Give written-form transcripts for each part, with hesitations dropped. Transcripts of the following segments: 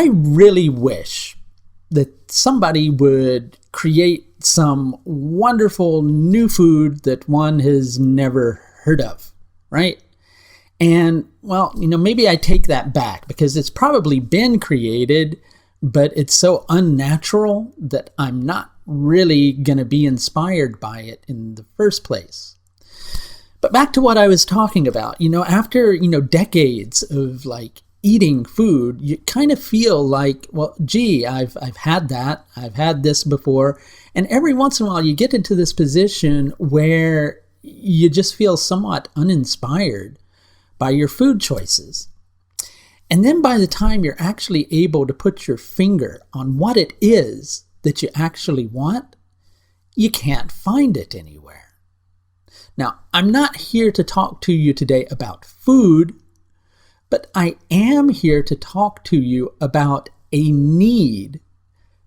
I really wish that somebody would create some wonderful new food that one has never heard of, right? And, well, maybe I take that back because it's probably been created, but it's so unnatural that I'm not really going to be inspired by it in the first place. But back to what I was talking about, after, decades of eating food, you kind of feel like, well, gee, I've had that. I've had this before. And every once in a while you get into this position where you just feel somewhat uninspired by your food choices. And then by the time you're actually able to put your finger on what it is that you actually want, you can't find it anywhere. Now, I'm not here to talk to you today about food, but I am here to talk to you about a need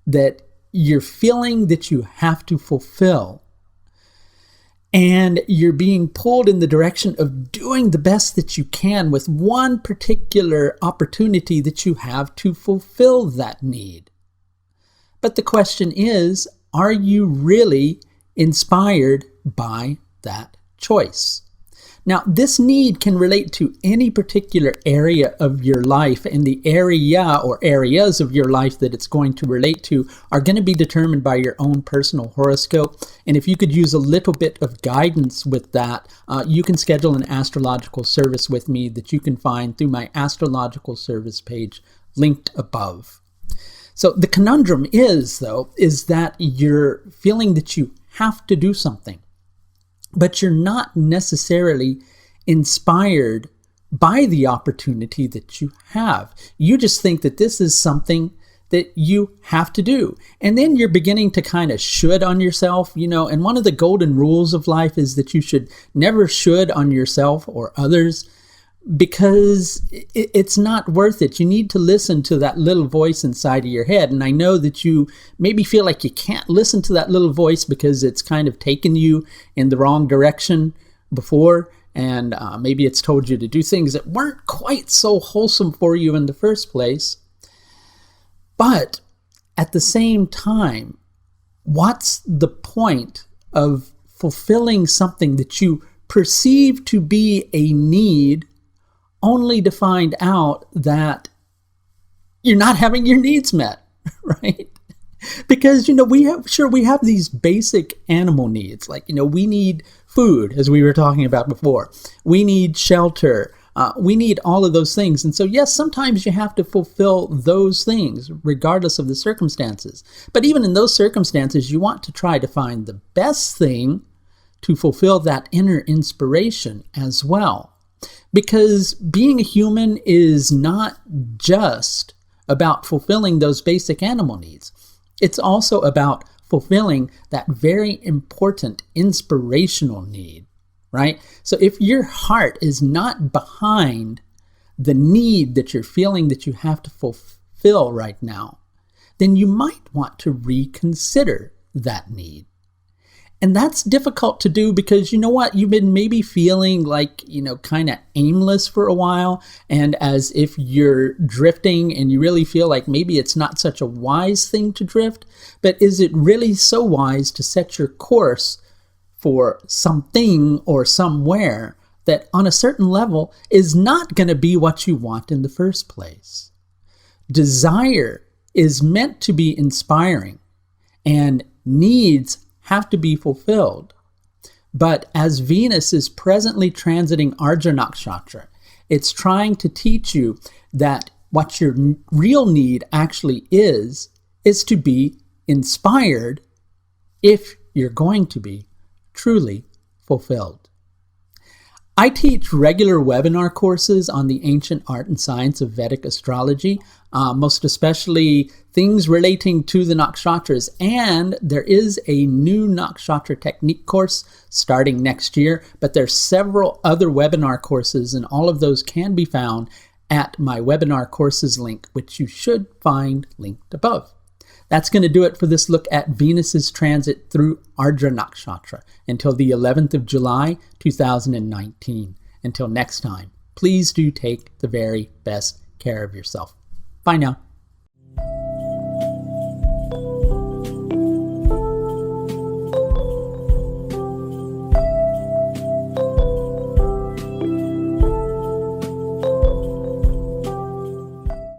that you're feeling that you have to fulfill. And you're being pulled in the direction of doing the best that you can with one particular opportunity that you have to fulfill that need. But the question is, are you really inspired by that choice? Now, this need can relate to any particular area of your life, and the area or areas of your life that it's going to relate to are going to be determined by your own personal horoscope. And if you could use a little bit of guidance with that, you can schedule an astrological service with me that you can find through my astrological service page linked above. So the conundrum is that you're feeling that you have to do something, but you're not necessarily inspired by the opportunity that you have. You just think that this is something that you have to do. And then you're beginning to kind of should on yourself, and one of the golden rules of life is that you should never should on yourself or others, because it's not worth it. You need to listen to that little voice inside of your head. And I know that you maybe feel like you can't listen to that little voice because it's kind of taken you in the wrong direction before. And maybe it's told you to do things that weren't quite so wholesome for you in the first place. But at the same time, what's the point of fulfilling something that you perceive to be a need only to find out that you're not having your needs met, right? Because, we have these basic animal needs. We need food, as we were talking about before. We need shelter. We need all of those things. And so, yes, sometimes you have to fulfill those things, regardless of the circumstances. But even in those circumstances, you want to try to find the best thing to fulfill that inner inspiration as well. Because being a human is not just about fulfilling those basic animal needs. It's also about fulfilling that very important inspirational need, right? So if your heart is not behind the need that you're feeling that you have to fulfill right now, then you might want to reconsider that need. And that's difficult to do because you know what? You've been maybe feeling like, kind of aimless for a while, and as if you're drifting, and you really feel like maybe it's not such a wise thing to drift. But is it really so wise to set your course for something or somewhere that on a certain level is not going to be what you want in the first place? Desire is meant to be inspiring, and needs have to be fulfilled. But as Venus is presently transiting Ardra Nakshatra, it's trying to teach you that what your real need actually is to be inspired if you're going to be truly fulfilled. I teach regular webinar courses on the ancient art and science of Vedic astrology, most especially things relating to the nakshatras. And there is a new nakshatra technique course starting next year, but there's several other webinar courses, and all of those can be found at my webinar courses link, which you should find linked above. That's going to do it for this look at Venus's transit through Ardra Nakshatra until the 11th of July, 2019. Until next time, please do take the very best care of yourself. Bye now.